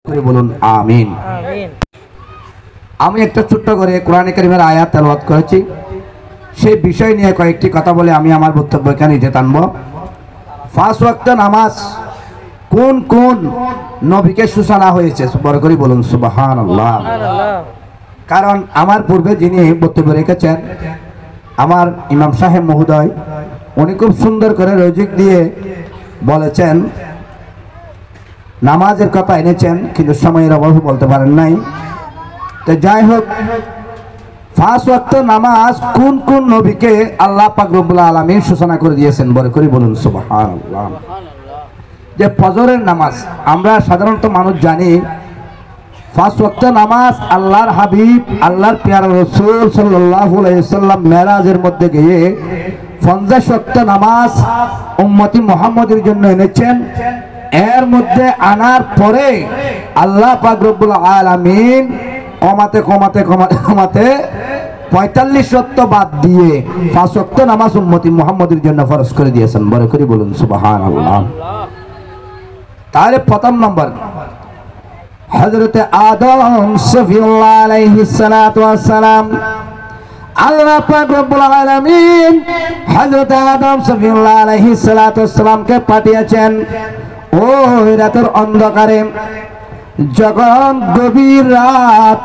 করে বলুন আমিন। আমি একটা ছোট্ট করে কোরআনে কারীমের আয়াত তেলাওয়াত করেছি, সেই বিষয় নিয়ে কয়েকটি কথা বলে আমি আমার বক্তব্য এখানে নিতে টানব। 5 ওয়াক্ত নামাজ কোন কোন নবীকে সূচনা হয়েছে, বড় করে বলুন সুবহানাল্লাহ। কারণ আমার পূর্বে যিনি বক্তব্য রেখেছেন আমার ইমাম সাহেব মহোদয়, উনি খুব সুন্দর করে লজিক দিয়ে বলেছেন, নামাজের কথা এনেছেন কিন্তু সময়ের অভাবে বলতে পারেন নাই। তো যাই হোক, 5 ওয়াক্ত নামাজ কোন কোন নবীকে আল্লাহ পাক রব্বুল আলামিন সূচনা করে দিয়েছেন, বড় করে বলুন সুবহানাল্লাহ। যে ফজরের নামাজ আমরা সাধারণত মানুষ জানি, 5 ওয়াক্ত নামাজ আল্লাহর হাবিব আল্লাহর প্যারা রাসূল সাল্লাল্লাহু আলাইহি সাল্লাম মেরাজের মধ্যে গিয়ে 50 ওয়াক্ত নামাজ উম্মতি মুহাম্মদের জন্য এনেছেন। এর মধ্যে আনার পরে আল্লাহ পাক রব্বুল আলামিন কমাতে কমাতে কমাতে কমাতে 45 ওয়াক্ত বাদ দিয়ে 5 ওয়াক্ত নামাজ উম্মতি মুহাম্মদের জন্য ফরজ করে দিয়েছেন, বড় করে বলুন সুবহানাল্লাহ। তাহলে প্রথম নম্বর হযরতে আদম সফিউল্লাহ আলাইহিস সালাতু ওয়াস সালাম, আল্লাহ পাক রব্বুল আলামিন হযরতে আদম সফিউল্লাহ আলাইহিস সালাতু ওয়াস সালামকে পাঠিয়েছেন ওই রাতের অন্ধকারে, যখন গভীর রাত,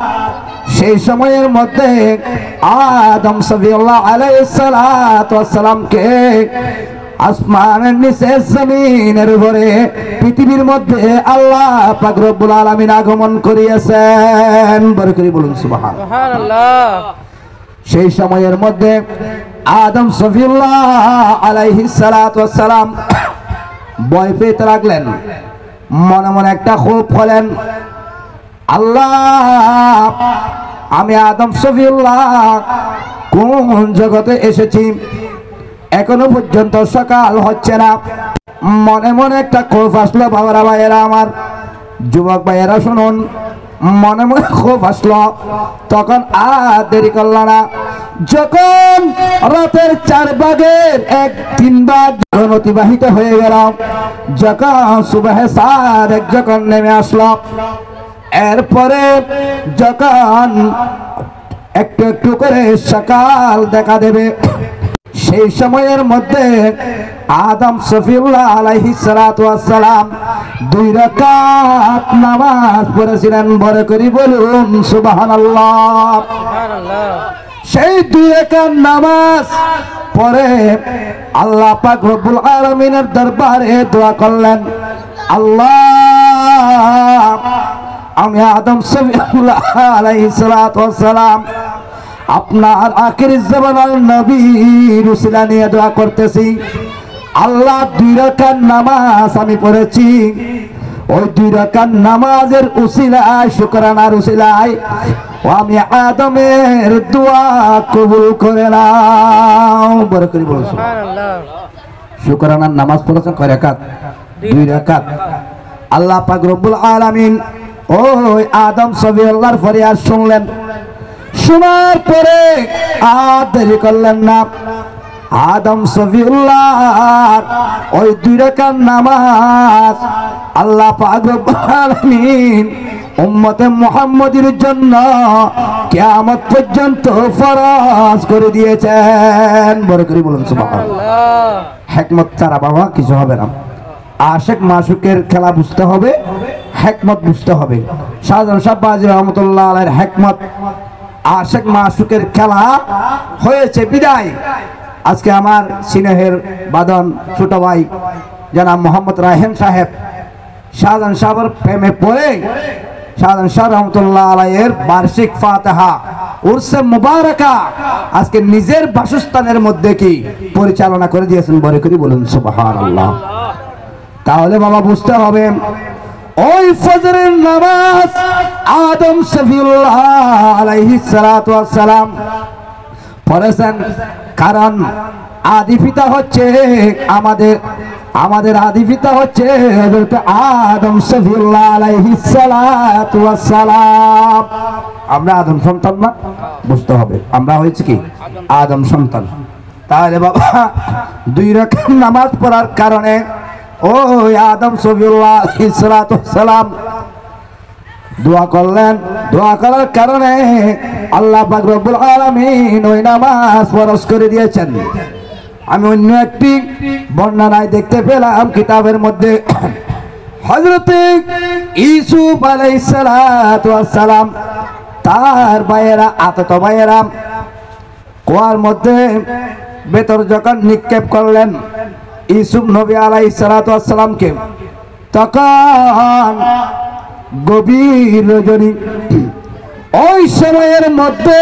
সেই সময়ের মধ্যে আদম সফিউল্লাহ আলাইহিস সালাতু ওয়াস সালামকে আসমানের নিচে জমিনের উপরে পৃথিবীর মধ্যে আল্লাহ পাক রব্বুল আলামিন আগমন করিয়েছেন, বড় করে বলুন সুবহানাল্লাহ। সেই সময়ের মধ্যে আদম সফিউল্লাহ আলাইহিস সালাতু ওয়াস সালাম ভয় পেতে লাগলেন, মনে মনে একটা খুব হলেন, আল্লাহ আমি আদম সফিউল্লাহ কোন জগতে এসেছি, এখনো পর্যন্ত সকাল হচ্ছে না। মনে মনে একটা ক্ষোভ আসলো। বাবারা ভাইয়েরা আমার, যুবক ভাইয়েরা শুনুন, মনে মনে ক্ষোভ আসলো। তখন আর দেরি করল না, যখন রাতের 4 ভাগের 1/3 ভাগ যখন অতিবাহিত হয়ে গেল, যখন সুবহে সাদেক যখন নেমে আসলো, এরপরে যখন একটু একটু করে সকাল দেখা দেবে, সেই সময়ের মধ্যে আদম সফিউল্লাহ আলাইহিস সালাতু ওয়াস সালাম 2 রাকাত নামাজ পড়েছিলেন, বড় করে বলুন সুবহানাল্লাহ। সেই 2 রাকাত নামাজ পড়ে আল্লাহ পাক রব্বুল আলামিনের দরবারে দোয়া করলেন, আল্লাহ আমি আদম সফিউল্লাহ আলাইহিস সালাতু ওয়াস সালাম আপনার আখিরি জামানার নবীর উসিলা নিয়ে দোয়া করতেছি, আল্লাহ 2 রাকাত নামাজ আমি পড়েছি, ওই 2 রাকাত নামাজের উসিলায়, শুকরানার উসিলায় আমি আদমের দোয়া কবুল করে নাও, বড় করে বলুন সুবহানাল্লাহ। শুকরানার নামাজ পড়েছেন কয় রাকাত? 2 রাকাত। আল্লাহ পাক রব্বুল আলামিন ওই আদম সফিউল্লাহর ফরিয়াদ শুনলেন, শোনার পরে আর দেরি করলেন না, আদম সফিউল্লাহ ওই 2 রাকাত নামাজ আল্লাহ পাক রব্বুল আলামিন উম্মতে মুহাম্মদের জন্য কিয়ামত পর্যন্ত ফরজ করে দিয়েছেন, বড় করে বলুন সুবহানাল্লাহ। হিকমত ছাড়া বাবা কিছু হবে না। আশিক মাশুকের খেলা বুঝতে হবে, হিকমত বুঝতে হবে। শাহজাহান শাহ বাজি রহমাতুল্লাহ আলাইহির হিকমত, আশিক মাশুকের খেলা হয়েছে বিদায় আজকে আমার স্নেহের বাদন ছোট ভাই জনাব মোহাম্মদ রায়হান সাহেব শাহজাহান সাহেবের প্রেমে পড়ে শাহজাহান শাহ রহমাতুল্লাহ আলাইহির বার্ষিক ফাতিহা উরসে মুবারাকা আজকে নিজের বাসস্থানের মধ্যে কি পরিচালনা করে দিয়েছেন, বড় করে বলুন সুবহানাল্লাহ। তাহলে বাবা বুঝতে হবে, ওই ফজরের নামাজ আদম সফিউল্লাহ আলাইহিস সালাতু ওয়াস সালাম পড়েছেন, কারণ আদি পিতা হচ্ছে আমাদের আদি পিতা হচ্ছে হযরত আদম সফিউল্লাহ আলাইহিস সালাতু ওয়াস সালাম। আমরা আদম সন্তান না, বুঝতে হবে আমরা হয়েছে কি আদম সন্তান। তাহলে বাবা 2 রাকাত নামাজ পড়ার কারণে ওই আদম সফিউল্লাহ আলাইহিস সালাতু ওয়াস সালাম দোয়া করলেন। দোয়া করার কারণে আল্লাহ পাক রব্বুল আলামিন ওই নামাজ ফরজ করে দিয়েছেন। আমি অন্য একটি বর্ণনায় দেখতে পেলাম কিতাবের মধ্যে হযরতে ইউসুফ আলাইহিস সালাতু ওয়াস সালাম তার ভাইয়েরা আতত ভাইয়েরা কুয়ার মধ্যে বেতর যখন নিক্ষেপ করলেন ইউসুফ নবী আলাইহিস সালাতু ওয়াস সালামকে, তখন গভীর রজনী, ওই সময়ের মধ্যে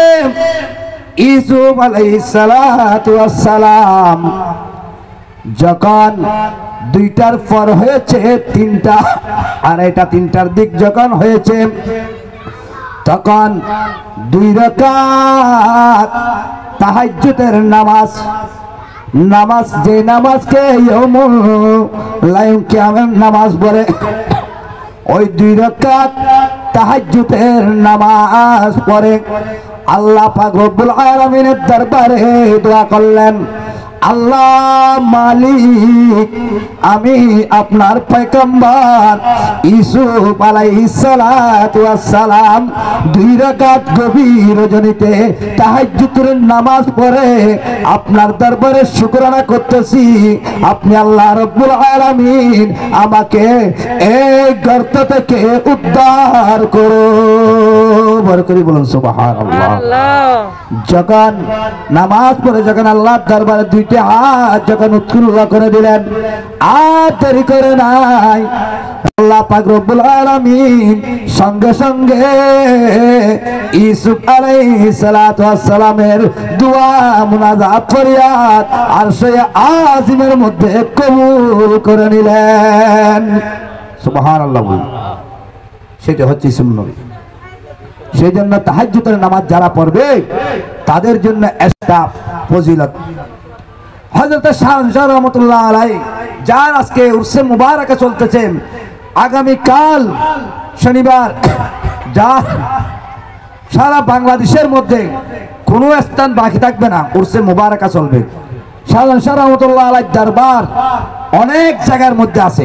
ইউসুফ আলাইহিস সালাতু ওয়াস সালাম যখন 2টার পর হয়েছে 3টা, আড়াইটা 3টার দিক যখন হয়েছে, তখন 2 রাকাত তাহাজ্জুদের নামাজ যে নামাজকে ইয়াউমুল লাইল কিয়ামের নামাজ বলে, ওই 2 রাকাত তাহাজ্জুদের নামাজ পড়ে আল্লাহ পাক রব্বুল আলামিনের দরবারে দোয়া করলেন, আল্লাহ মালিক, আমি আপনার পয়গম্বর ইউসুফ আলাইহিস সালাতু ওয়াস সালাম 2 রাকাত গভীর রজনীতে তাহাজ্জুদের নামাজ পড়ে আপনার দরবারে শুকরানা করতেছি, আপনি আল্লাহ রাব্বুল আলামিন আমাকে এই গর্ত থেকে উদ্ধার করো। বড় করে বলুন সুবহানাল্লাহ। যখন নামাজ পড়ে যখন আল্লাহর দরবারে 2টা হাত যখন উৎফুল্ল করে দিলেন, আর দেরি করে নাই, আল্লাহ পাক রব্বুল আলামিন সঙ্গে সঙ্গে ইউসুফ আলাইহিস সালাতু ওয়াস সালামের দোয়া মুনাজাত ফরিয়াদ আরশে আজিমের মধ্যে কবুল করে নিলেন। সুবহানাল্লাহ। সেটা হচ্ছে সুন্নাত। সেই জন্য তাহাজ্জুদের নামাজ যারা পড়বে তাদের জন্য একটা ফজিলত। হযরত শাহ রহমাতুল্লাহ আলাইহি যার আজকে উরসে মুবারাকা চলতেছে, আগামী কাল শনিবার যার সারা বাংলাদেশের মধ্যে কোনো স্থান বাকি থাকবে না, উরসে মুবারাকা চলবে। শাহ রহমাতুল্লাহ আলাইহি দরবার অনেক জায়গার মধ্যে আছে।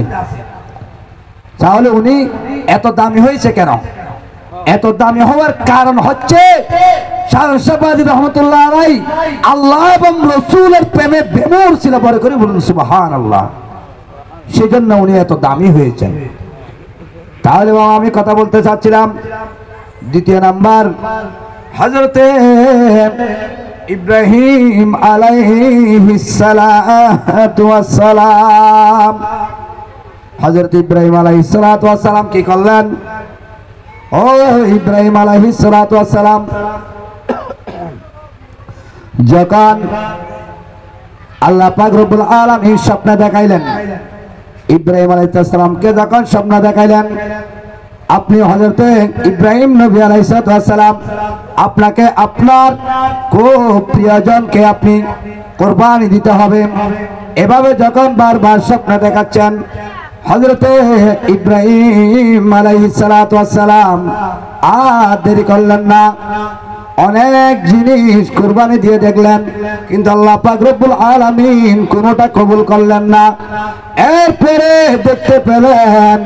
তাহলে উনি এত দামি হয়েছে কেন? এত দামি হওয়ার কারণ হচ্ছে রহমতুল্লাহ আলাইহি আল্লাহ এবং রাসূলের প্রেমে বেমূর ছিল। বড় করে বলুন সুবহানাল্লাহ। সেজন্য উনি এত দামি হয়েছেন। তাহলে বাবা আমি কথা বলতে চাচ্ছিলাম, 2 নাম্বার হযরতে ইব্রাহিম আলাইহিস সালাতু ওয়াস সালাম, হযরত ইব্রাহিম আলাইহিস সালাতু ওয়াস সালাম কি করলেন? ও ইব্রাহিম আলাইহিস সালাতু ওয়াস সালাম যখন আল্লাহ পাক রব্বুল আলামিন স্বপ্ন দেখাইলেন, ইব্রাহিম আলাইহিস সালামকে যখন স্বপ্ন দেখাইলেন, আপনি হযরত ইব্রাহিম নবী আলাইহিস সালাম আপনাকে আপনার খুব প্রিয়জনকে আপনি কুরবানি দিতে হবে, এভাবে যখন বারবার স্বপ্ন দেখাচ্ছেন, হযরতে ইব্রাহিম আলাইহিস সালাতু ওয়াস সালাম আর দেরি করলেন না, অনেক জিনিস কুরবানি দিয়ে দেখলেন, কিন্তু আল্লাহ পাক রব্বুল আলামিন কোনোটা কবুল করলেন না। এরপরে দেখতে পেলেন,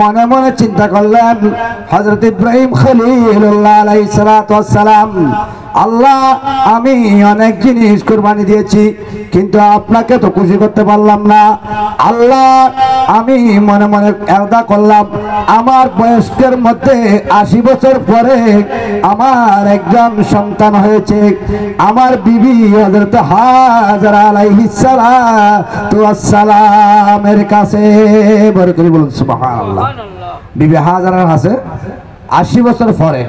মনে মনে চিন্তা করলেন, হযরত ইব্রাহিম খলিলুল্লাহ আলাইহিস সালাতু ওয়াস সালাম, আল্লাহ আমি অনেক জিনিস কুরবানি দিয়েছি কিন্তু আপনাকে তো খুশি করতে পারলাম না। আল্লাহ আমি মনে মনে এরদা করলাম, আমার বয়স্কের মধ্যে 80 বছর পরে আমার একজন সন্তান হয়েছে, আমার বিবি হযরত হাজরা আলাইহিস সালাতু ওয়াস সালামের কাছে। বড় করে বলুন সুবহানাল্লাহ। বিবি হাজরার কাছে 80 বছর পরে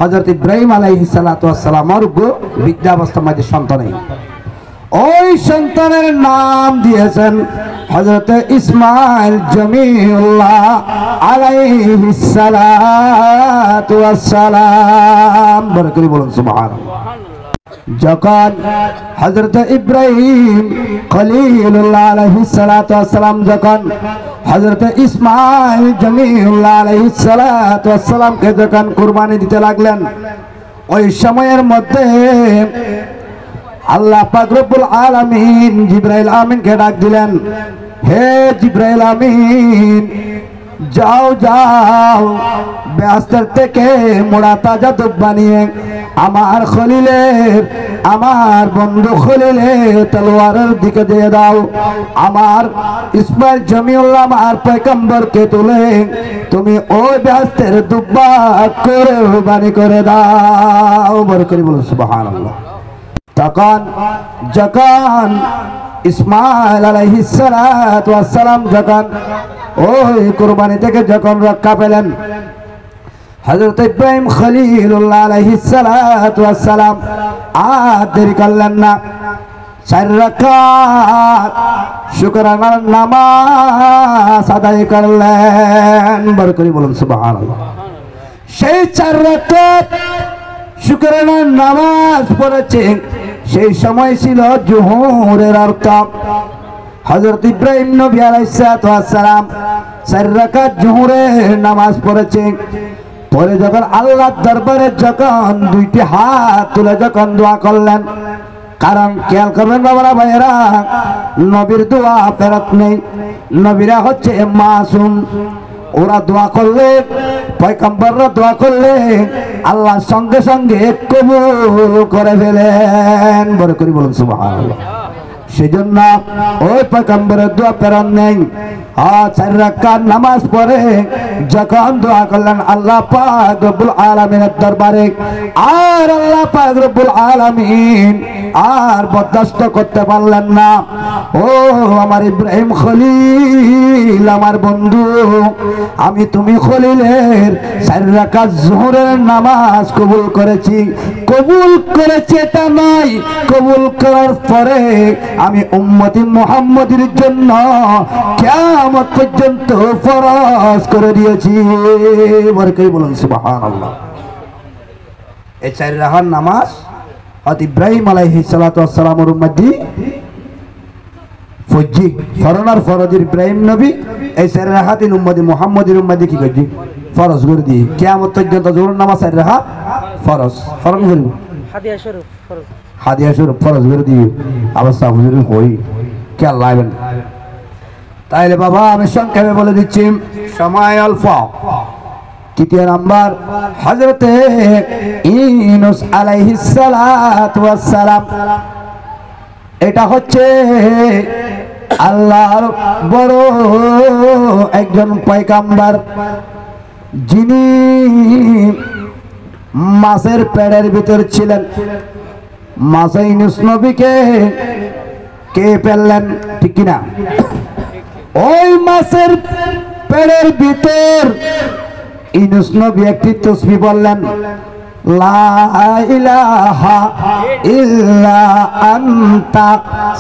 হযরত ইব্রাহিম আলাইহিস সালাতু ওয়াস সালামের বৃদ্ধাবস্থার মধ্যে সন্তান, ওই সন্তানের নাম দিয়েছেন হযরত ইসমাইল জমিউল্লাহ আলাইহিস সালাতু ওয়াস সালাম। বড় করে বলুন সুবহানাল্লাহ। যখন হযরত ইব্রাহিম খলিলুল্লাহ আলাইহিস সালাতু ওয়াস সালাম যখন হযরত ইসমাইল জমিউল্লাহ আলাইহিস সালাতু ওয়াস সালামকে যখন কুরবানি দিতে লাগলেন, ওই সময়ের মধ্যে আল্লাহ পাক রব্বুল আলামিন জিবরাইল আমিনকে ডাক দিলেন, হে জিবরাইল আমিন, যাও যাও বেহেশতের থেকে মোড়া তাজা দুধ বানিয়ে আমার খলিলের, আমার বন্ধু খলিলের তলোয়ারের দিকে দিয়ে দাও। আমার ইসমাইল জমিউল্লাহ আমার পয়গম্বরকে তুলে তুমি ওই বেহেশতের দুব্বা করে বানি করে দাও। বড় করে বলুন সুবহানাল্লাহ। তখন যখন ইসমাইল আলাইহিস সালাতু ওয়াস সালাম যখন ওই কুরবানি থেকে যখন রক্ষা পেলেন, হযরত ইব্রাহিম খলিলুল্লাহ আলাইহিস সালাতু ওয়াস সালাম আর দেরি করলেন না, 4 রাকাত শুকরানার নামাজ আদায় করলেন। বড় করে বলুন সুবহানাল্লাহ। সেই 4 রাকাত শুকরানার নামাজ পড়েছে, সেই সময় ছিল জোহরের আরকাম। হযরত ইব্রাহিম নবী আলাইহিস সালাম 4 রাকাত জোহরের নামাজ পড়েছে। পরে যখন আল্লাহর দরবারে যখন 2টি হাত তুলে যখন দোয়া করলেন, কারণ খেয়াল করবেন বাবারা ভাইয়েরা, নবীর দোয়া ফেরত নেই, নবীরা হচ্ছে মাসুম। ওরা দোয়া করলে, পয়গম্বররা দোয়া করলে আল্লাহ সঙ্গে সঙ্গে কবুল করে ফেলেন। বড় করে বলুন সুবহানাল্লাহ। সেজন্য ওই পয়গম্বরের দোয়া ফেরত নেই। 4 রাকাত নামাজ পড়ে যখন দোয়া করলেন আল্লাহ পাক রব্বুল আলামিনের দরবারে, আর আল্লাহ পাক রব্বুল আলামিন আর বরদাস্ত করতে পারলেন না। ও আমার ইব্রাহিম খলিল, আমার বন্ধু, আমি তুমি খলিলের 4 রাকাত যোহরের নামাজ কবুল করেছি। কবুল করেছি এটা নয়, কবুল করার পরে আমি উম্মতি মুহাম্মদের জন্য কিয়ামত পর্যন্ত ফরজ করে দিয়েছি। বরকই বলুন সুবহানাল্লাহ। এই 4 রাকাত নামাজ হযরত ইব্রাহিম আলাইহিস সালাতু ওয়াস সালামের উম্মতি ফজি ফরনার ফরজ ইব্রাহিম নবী এই 4 রাকাত উম্মতি মুহাম্মদের উম্মতি কি করছি ফরজ করে দিয়ে কিয়ামত পর্যন্ত যোহর নামাজ 4 রাকাত ফরজ ফরজ করব। হাদিয়া শরীফ ফরজ, হাদিয়া শরীফ ফরজ করে দিয়ে অবস্থা হুজুর হই কে লাগবেন। তাইলে বাবা আমি সংক্ষেপে বলে দিচ্ছি, সময় অল্প। 3 নাম্বার হযরত ইউনূস আলাইহিস সালাতু ওয়াস সালাম, এটা হচ্ছে আল্লাহর বড় একজন পয়গম্বর, যিনি মাছের পেটের ভিতর ছিলেন। মাছে ইউনূস নবীকে কে পেলেন, ঠিক কিনা? ওই মাছের পেটের ভিতর ইউনূস নবী একটি তাসবিহ বললেন, লা ইলাহা ইল্লা আনতা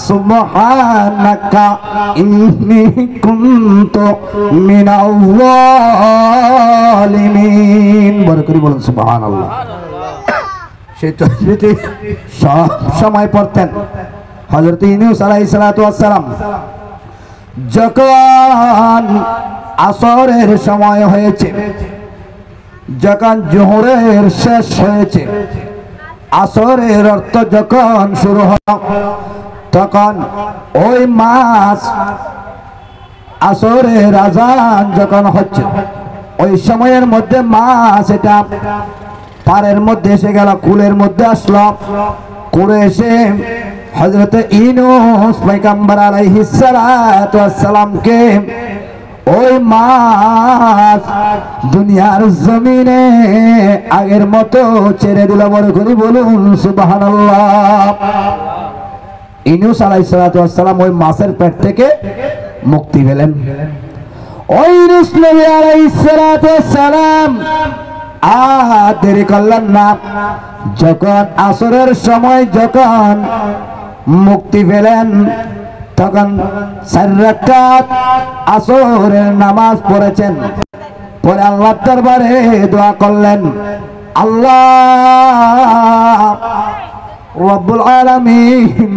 সুবহানাকা ইন্নী কুনতু মিনাল যালিমিন। বড় করে বলুন সুবহানাল্লাহ। সেই তাসবিহটি সব সময় পড়তেন হযরত ইউনূস আলাইহিস সালাতু ওয়াস সালাম। যখন আসরের সময় হয়েছে, যখন জোহরের শেষ হয়েছে, আসরের অর্থ যখন শুরু হলো, তখন ওই মাছ আসরের আজান যখন হচ্ছে, ওই সময়ের মধ্যে মাছ এটা পাড়ের মধ্যে এসে গেল, কুলের মধ্যে আসলো। কুলে এসে হযরত ইউনূস পয়গম্বর আলাইহিস সালাতু ওয়াস সালামকে ওই মাছ দুনিয়ার জমিনে আগের মতো ছেড়ে দিল। বড় করে বলুন সুবহানাল্লাহ। ইউনূস আলাইহিস সালাতু ওয়াস সালাম ওই মাছের পেট থেকে মুক্তি পেলেন। ওই ইউনূস নবী আলাইহিস সালাতু ওয়াস সালাম আর দেরি করলেন না। যখন আসরের সময় যখন মুক্তি পেলেন, তখন 4 রাকাত আসরের নামাজ পড়েছেন। পরে আল্লাহর দরবারে দোয়া করলেন, আল্লাহ রব্বুল আলামিন,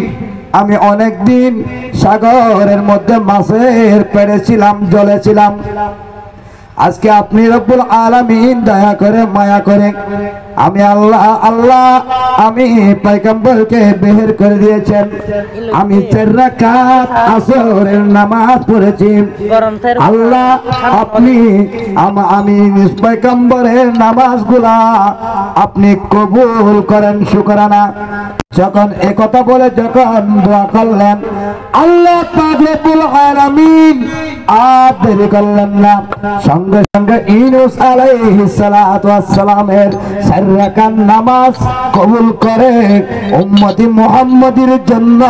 আমি অনেক দিন সাগরের মধ্যে মাছের পেটে ছিলাম, জলে ছিলাম। আজকে আপনি রব্বুল আলামিন দয়া করে মায়া করে আমি আল্লাহ আমি পয়গম্বরকে বের করে দিয়েছেন। আমি 4 রাকাত আসরের নামাজ পড়েছি। আল্লাহ আপনি আমি পয়গম্বরের নামাজগুলা আপনি কবুল করেন শুকরানা। যখন একথা বলে যখন দোয়া করলেন আল্লাহ পাক রব্বুল আলামিন আর দেরি করলেন না, সঙ্গে সঙ্গে ইউনূস আলাইহিস সালাতু ওয়াস সালামের 4 রাকাত নামাজ কবুল করে উম্মতি মুহাম্মাদের জন্য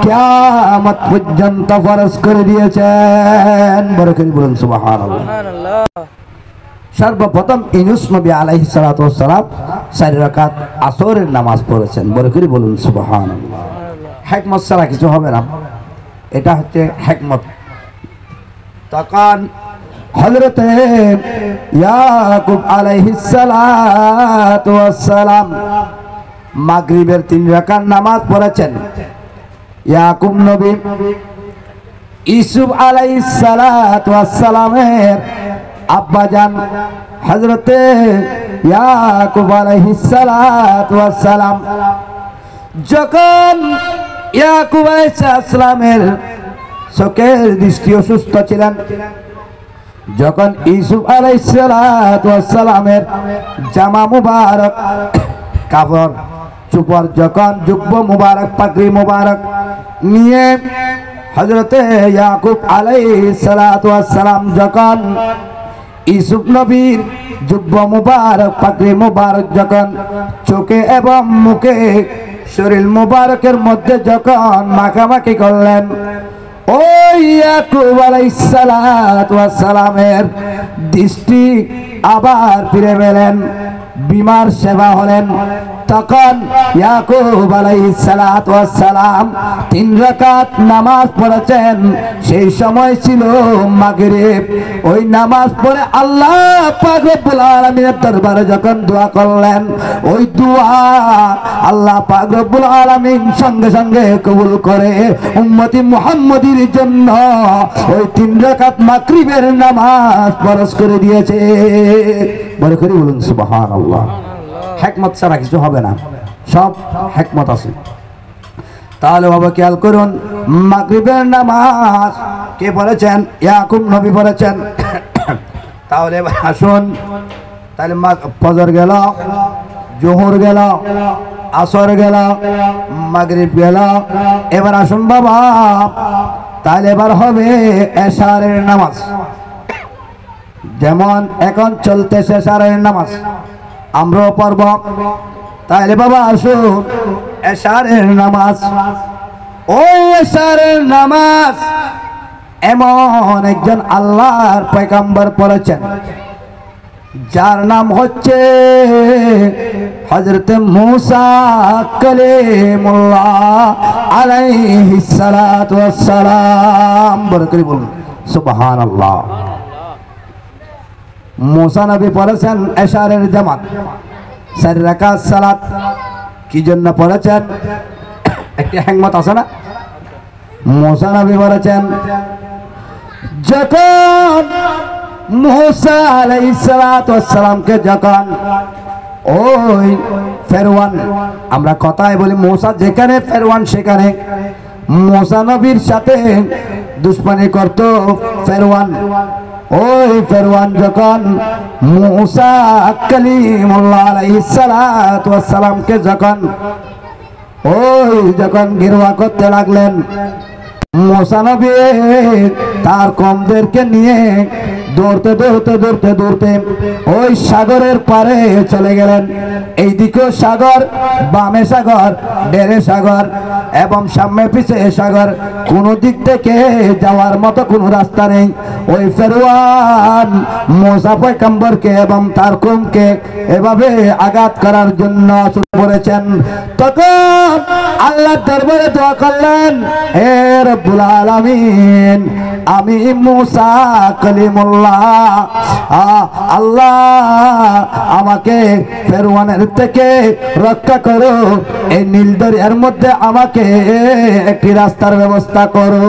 কিয়ামত পর্যন্ত ফরজ করে দিয়েছেন। বড় করে বলুন সুবহানাল্লাহ। সর্বপ্রথম ইউনূস নবী আলাইহিস সালাতু ওয়াস সালাম 4 রাকাত আসরের নামাজ পড়েছেন। বড় করে বলুন সুবহানাল্লাহ। হিকমত ছাড়া কিছু হবে না, এটা হচ্ছে হিকমত। তখন হযরতে ইয়াকুব আলাইহিস সালাতু ওয়াস সালাম মাগরিবের 3 রাকাত নামাজ পড়েছেন। ইয়াকুব নবী ইউসুফ আলাইহিস সালাতু ওয়াস সালামের আব্বাজান হযরতে ইয়াকুব আলাইহিস সালাতু ওয়াস সালাম যখন ইয়াকুব আলাইহিস সালামের চোখের দৃষ্টি অসুস্থ ছিলেন, যখন ইউসুফ আলাইহিস সালাতু ওয়াস সালামের জামা মুবারক কাপড় চোপড় যখন জুব্বা মুবারক পাগড়ি মুবারক নিয়ে হযরতে ইয়াকুব আলাইহিস সালাতু ওয়াস সালাম যখন ইউসুফ নবীর জুব্বা মুবারক পাগড়ি মুবারক যখন চোখে এবং মুখে শরীর মুবারকের মধ্যে যখন মাখামাখি করলেন, ওই ইয়াকুব আলাইহিস সালাতু ওয়াস সালামের দৃষ্টি আবার ফিরে পেলেন, বিমার সেবা হলেন। তখন ইয়াকুব আলাইহিস সালাতু ওয়াস সালাম 3 রাকাত নামাজ পড়েছেন। সেই সময় ছিল মাগরিব। ওই নামাজ পড়ে আল্লাহ পাক রব্বুল আলামিনের দরবারে যখন দোয়া করলেন, ওই দোয়া আল্লাহ পাক রব্বুল আলামিন সঙ্গে সঙ্গে কবুল করে উম্মতি মুহাম্মাদের জন্য ওই 3 রাকাত মাগরিবের নামাজ ফরজ করে দিয়েছে। বড় করে বলুন সুবহানাল্লাহ। হিকমত ছাড়া কিছু হবে না, সব হিকমত আছে। তাহলে বাবা খেয়াল করুন, মাগরিবের নামাজ কে পড়েছেন? ইয়াকুব নবী পড়েছেন। তাহলে আসুন, তাহলে ফজর গেল, জোহর গেল, আসর গেল, মাগরিব গেল। এবার আসুন বাবা, তাহলে এবার হবে এশারের নামাজ। যেমন এখন চলতেছে এশারের নামাজ, আমরাও পড়ব। তাহলে বাবা আসুন এশারের নামাজ। ওই এশারের নামাজ এমন একজন আল্লাহর পয়গম্বর পড়েছেন যার নাম হচ্ছে হযরত মূসা কালিমুল্লাহ আলাইহিস সালাতু ওয়াস সালাম। বড় করে বলুন সুবহানাল্লাহ। মূসা নবী পড়েছেন এশারের জামাত 4 রাকাত সালাত। কি জন্য পড়েছেন? একটা হিকমত আছে না? মূসা নবী পড়েছেন যখন মূসা আলাইহিস সালাতু ওয়াস সালামকে যখন ওই ফেরআউন, আমরা কথায় বলি মূসা যেখানে ফেরআউন সেখানে, মূসা নবীর সাথে দুশমনি করত ফেরআউন। ওই ফেরআউন যখন মূসা কালিমুল্লাহ আলাইহিস সালাতু ওয়াস সালামকে যখন যখন ঘেরোয়া করতে লাগলেন, মূসা নবী তার কওমদেরকে নিয়ে দৌড়তে দৌড়তে দৌড়তে দৌড়তে ওই সাগরের পারে চলে গেলেন। এইদিকেও সাগর, বামে সাগর, ডেরে সাগর এবং সামনে পিছে সাগর, কোন দিক থেকে যাওয়ার মতো কোনো রাস্তা নেই। ওই ফেরআউন মূসা পয়গম্বরকে এবং তার কওমকে এভাবে আঘাত করার জন্য শুরু করেছেন। তখন আল্লাহ দরবারে দোয়া করলেন, হে রব্বুল আলামিন, আমি মূসা কালিমুল্লাহ, আল্লাহ আমাকে ফেরআউনের থেকে রক্ষা করো, এই নীল দরিয়ার মধ্যে আমাকে একটি রাস্তার ব্যবস্থা করো।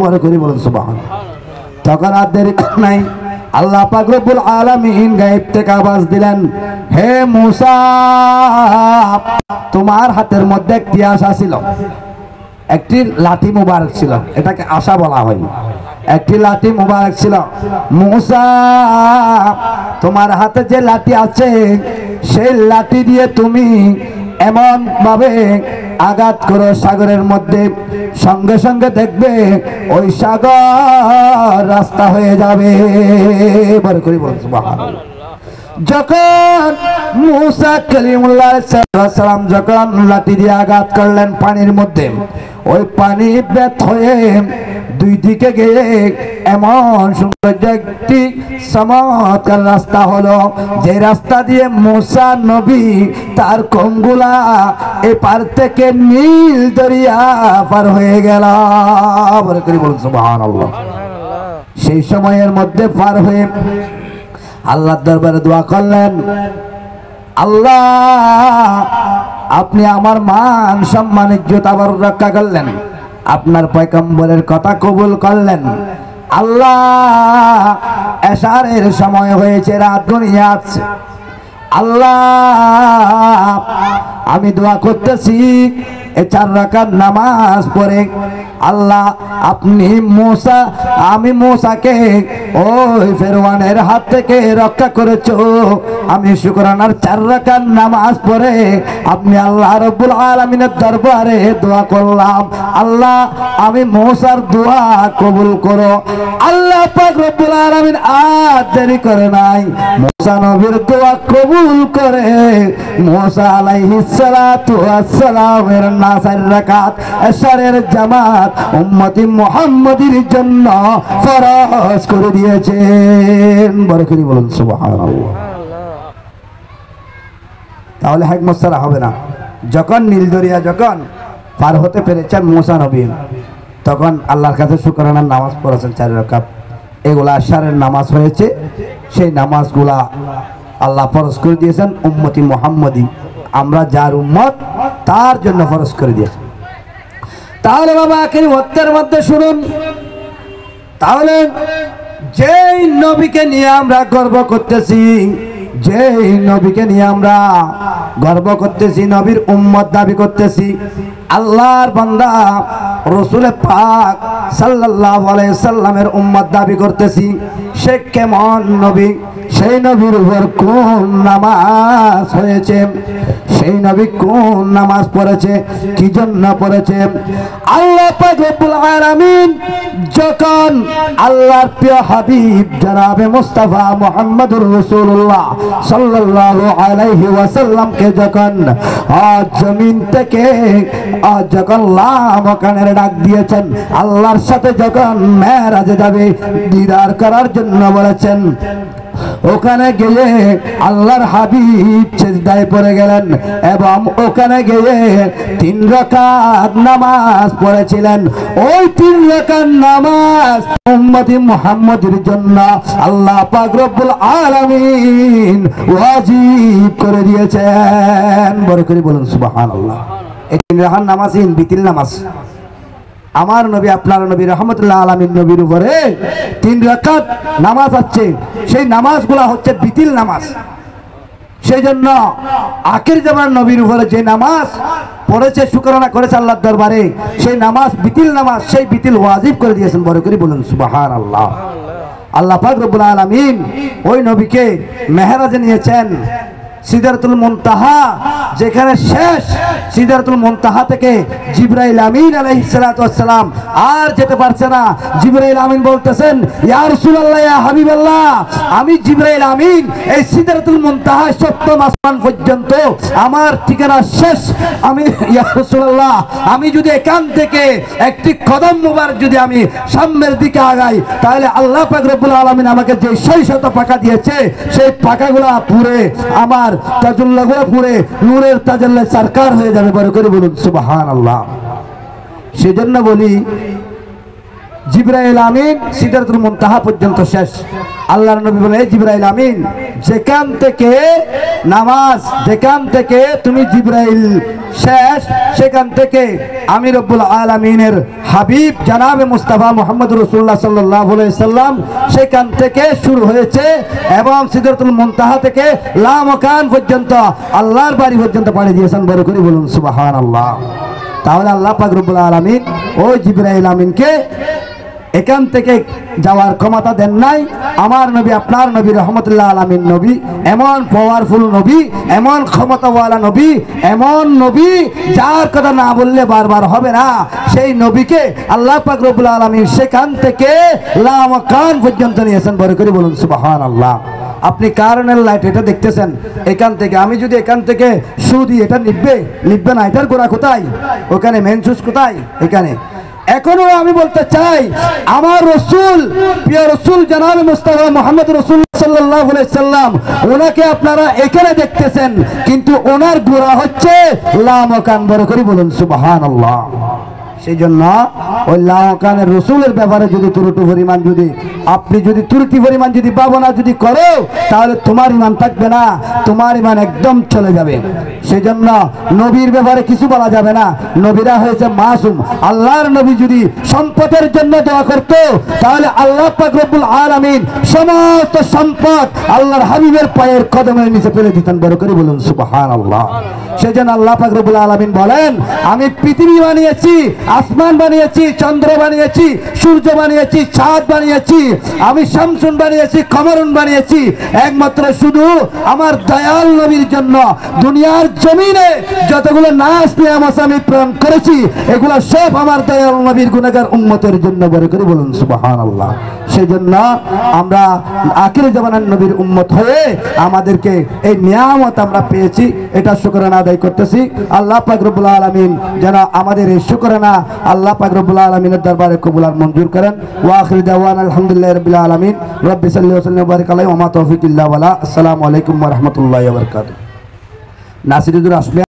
বড় করে বলুন সুবহানাল্লাহ। তখন আর দেরি নাই, আল্লাহ পাক রব্বুল আলামিন গায়েব থেকে আওয়াজ দিলেন, হে মূসা, তোমার হাতের মধ্যে একটি আশা ছিল, একটি লাঠি মুবারক ছিল, এটাকে আশা বলা হয়। একটি লাঠি মুবারক ছিল। মূসা, তোমার হাতে যে লাঠি আছে সেই লাঠি দিয়ে তুমি এমন ভাবে আঘাত করো সাগরের মধ্যে, সঙ্গে সঙ্গে দেখবে ওই সাগর রাস্তা হয়ে যাবে। বড় করে বলুন সুবহানাল্লাহ। যখন মূসা কালিমুল্লাহ সালাম যখন লাঠি দিয়ে আঘাত করলেন পানির মধ্যে, ওই পানি বেত হয়ে দুই দিকে গিয়ে এমন সুন্দর একটি চমৎকার রাস্তা হলো, যে রাস্তা দিয়ে মূসা নবী তার কমগুলা এপার থেকে নীল দরিয়া পার হয়ে গেল। বলে করি বলুন সুবহানাল্লাহ। সেই সময়ের মধ্যে পার হয়ে আল্লাহর দরবারে দোয়া করলেন, আল্লাহ আপনি আমার মান সম্মান ইজ্জত আবার রক্ষা করলেন, আপনার পয়গম্বরের কথা কবুল করলেন। আল্লাহ এশারের সময় হয়েছে, রাত গড়িয়ে আসছে। আল্লাহ আমি দোয়া করতেছি, এই 4 রাকাত নামাজ পড়ে আল্লাহ আপনি মূসা, আমি মূসাকে ওই ফেরআউনের হাত থেকে রক্ষা করেছো। আমি শুকরানার 4 রাকাত নামাজ পড়ে আপনি আল্লাহ রাব্বুল আলামিনের দরবারে দোয়া করলাম, আল্লাহ আমি মূসার দোয়া কবুল করো। আল্লাহ পাক রব্বুল আলামিন আর দেরি করে নাই, মূসা নবীর দোয়া কবুল করে মূসা আলাইহিস সালাতু ওয়াস সালামের 4 রাকাত এশারের জামাত উম্মতি মুহাম্মাদির জন্য ফরজ করে দিয়েছেন। বড় করে বলুন সুবহানাল্লাহ। তাহলে হিকমত ছাড়া হবে না। যখন নীল দরিয়া যখন পার হতে পেরেছেন মূসা নবী, তখন আল্লাহর কাছে শুকরানার নামাজ পড়েছেন 4 রাকাত। এগুলা এশারের নামাজ হয়েছে, সেই নামাজগুলা আল্লাহ ফরজ করে দিয়েছেন উম্মতি মুহাম্মাদি, আমরা যার উম্মত তার জন্য ফরজ করে দিয়েছেন। তাহলে বাবা আখির ওয়াক্তের মধ্যে শুনুন, তাহলে যেই নবীকে নিয়ে আমরা গর্ব করতেছি, যেই নবীকে নিয়ে আমরা গর্ব করতেছি, নবীর উম্মত দাবি করতেছি, আল্লাহর বান্দা রাসূল পাক সাল্লাল্লাহু আলাইহি সাল্লামের উম্মত দাবি করতেছি, সে কেমন নবী, সেই নবীর উপর কোন নামাজ হয়েছে, সেই নবী কোন নামাজ পড়েছে, কি জন্য পড়েছে। আল্লাহ পাক রব্বুল আলামিন যখন আল্লাহর প্রিয় হাবিব জনাবে মুস্তাফা মুহাম্মদুর রাসূলুল্লাহ সাল্লাল্লাহু আলাইহি ওয়াসাল্লামকে যখন জমিন থেকে যখন লামাকানের ডাক দিয়েছেন, আল্লাহর সাথে যখন মেরাজে যাবে দিদার করার জন্য বলেছেন, ওখানে গিয়ে আল্লাহর হাবিব সিজদায় পড়ে গেলেন এবং ওখানে গিয়ে 3 রাকাত নামাজ পড়েছিলেন। ওই 3 রাকাত নামাজ উম্মতি মুহাম্মাদের জন্য আল্লাহ পাক রব্বুল আলামিন ওয়াজিব করে দিয়েছেন। বড় করে বলুন সুবহানাল্লাহ। এই 3 রাকাত নামাজ বিতিল নামাজ। আমার নবী আপনার নবী রাহমাতুল্লাহ আলামিন নবীর উপরে 3 রাকাত নামাজ আছে, সেই নামাজগুলো হচ্ছে বিতিল নামাজ। সেই জন্য আখির জামানার নবীর উপরে যে নামাজ পড়েছে, শুকরানা করেছে আল্লাহর দরবারে, সেই নামাজ বিতিল নামাজ, সেই বিতিল ওয়াজিব করে দিয়েছেন। বড় করে বলুন সুবহানাল্লাহ। আল্লাহ পাক রব্বুল আলামিন ওই নবীকে মেহরাজে নিয়েছেন, সিদরাতুল মুনতাহা, যেখানে শেষ সিদরাতুল মুনতাহা থেকে জিবরাইল আমিন আলাইহিস সালাতু ওয়াস সালাম আর যেতে পারছে না। জিবরাইল আমিন বলতেছেন, ইয়া রাসূলুল্লাহ, ইয়া হাবিবাল্লাহ, আমি জিবরাইল আমিন এই সিদরাতুল মুনতাহা ৭ম আসমান পর্যন্ত আমার ঠিকানা শেষ। আমি ইয়া রাসূলুল্লাহ, আমি যদি এখান থেকে একটি কদম মুবারক যদি আমি সামনের দিকে আগাই, তাহলে আল্লাহ পাক রব্বুল আলামিন আমাকে যে ৬০০ পাকা দিয়েছে, সেই পাকাগুলা পুরে আমার তাজুল্লাহগুলো পুরে নূরের তাজাল্লা সরকার হয়ে যাবে। বড় করে বলুন সুবহানাল্লাহ। সেজন্য বলি জিবরাইল আমিন সিদরাতুল মুনতাহা পর্যন্ত শেষ। আল্লাহর নবী বলে, জিবরাইল আমিন যেখান থেকে নামাজ, যেখান থেকে তুমি জিবরাইল শেষ, সেখান থেকে আমি রব্বুল আলামিনের হাবিব জানাবে মুস্তাফা মুহাম্মদ রাসূলুল্লাহ সাল্লাল্লাহু আলাইহি সাল্লাম সেখান থেকে শুরু হয়েছে এবং সিদরাতুল মুনতাহা থেকে লা মাকান পর্যন্ত আল্লাহর বাড়ি পর্যন্ত পাড়ি দিয়েছেন। বড় করে বলুন সুবহানাল্লাহ। তাহলে আল্লাহ পাক রব্বুল আলামিন ওই জিবরাইল আমিনকে এখান থেকে যাওয়ার ক্ষমতা দেন নাই। আমার নবী, আপনার নবী রহমতুল্লাহ আলামিন নবী এমন পাওয়ারফুল নবী, এমন ক্ষমতাওয়ালা নবী, এমন নবী যার কথা না বললে বারবার হবে না, সেই নবীকে আল্লাহ পাক রব্বুল আলামিন সেখান থেকে লা মাকান পর্যন্ত নিয়েছেন। বড় করে বলুন সুবহানাল্লাহ। আপনি কারণের লাইট এটা দেখতেছেন এখান থেকে, আমি যদি এখান থেকে শু দিই এটা নিববে না। এটার গোড়া কোথায়? ওখানে মেন সুইচ কোথায়? এখানে। এখনো আমি বলতে চাই, আমার রসুল, প্রিয় রসুল জনাবে মুস্তাফা মুহাম্মদ রাসূলুল্লাহ সাল্লাল্লাহু আলাইহি সাল্লাম, ওনাকে আপনারা এখানে দেখতেছেন, কিন্তু ওনার গোড়া হচ্ছে লা মাকান। বড় করে বলুন সুবহানাল্লাহ। সেই জন্য ওই লা মাকানের রসুলের ব্যাপারে যদি ত্রুটি পরিমাণ যদি আপনি যদি ত্রুটি পরিমাণ যদি ভাবনা যদি করো, তাহলে তোমার ইমান থাকবে না, তোমার ইমান একদম চলে যাবে। সেই জন্য নবীর ব্যাপারে কিছু বলা যাবে না। নবীরা হয়েছে মাসুম। আল্লাহর নবী যদি সম্পদের জন্য দোয়া করত, তাহলে আল্লাহ পাক রব্বুল আলামিন সমস্ত সম্পদ আল্লাহর হাবিবের পায়ের কদমের নিচে ফেলে দিতেন। বড় করে বলুন সুবহানাল্লাহ। সেই জন্য আল্লাহ পাক রব্বুল আলামিন বলেন, আমি পৃথিবী বানিয়েছি, আসমান বানিয়েছি, চন্দ্র বানিয়েছি, সূর্য বানিয়েছি, চাঁদ বানিয়েছি, আমি শামসুন বানিয়েছি, কমরুন বানিয়েছি, একমাত্র শুধু আমার দয়াল নবীর জন্য। দুনিয়ার জমিনে যতগুলো নাচ নিয়ামত আমি প্রেরণ করেছি, এগুলো সব আমার দয়াল নবীর গুনাহগার উম্মতের জন্য। বড় করে বলুন সুবহানাল্লাহ। সেই জন্য আমরা আখির জামানার নবীর উম্মত হয়ে আমাদেরকে এই নিয়ামত আমরা পেয়েছি, এটা শুকরানা আদায় করতেছি। আল্লাহ পাক রব্বুল আলামিন যেন আমাদের এই শুকরানা আল্লাহ পাক রব্বুল আলামিনের দরবারে কবুল আর মঞ্জুর করেন। ওয়া আখির দাওয়ানা আলহামদুলিল্লাহি রাব্বিল আলামিন। রব্বি সাল্লি ওয়া সাল্লিম ওয়া বারিক আলাইহি ওয়া মা তাওফীক ইল্লা বিল্লাহ। আসসালামু আলাইকুম ওয়া রাহমাতুল্লাহি ওয়া বারাকাতুহু। নাসিরুদ্দিন আসলে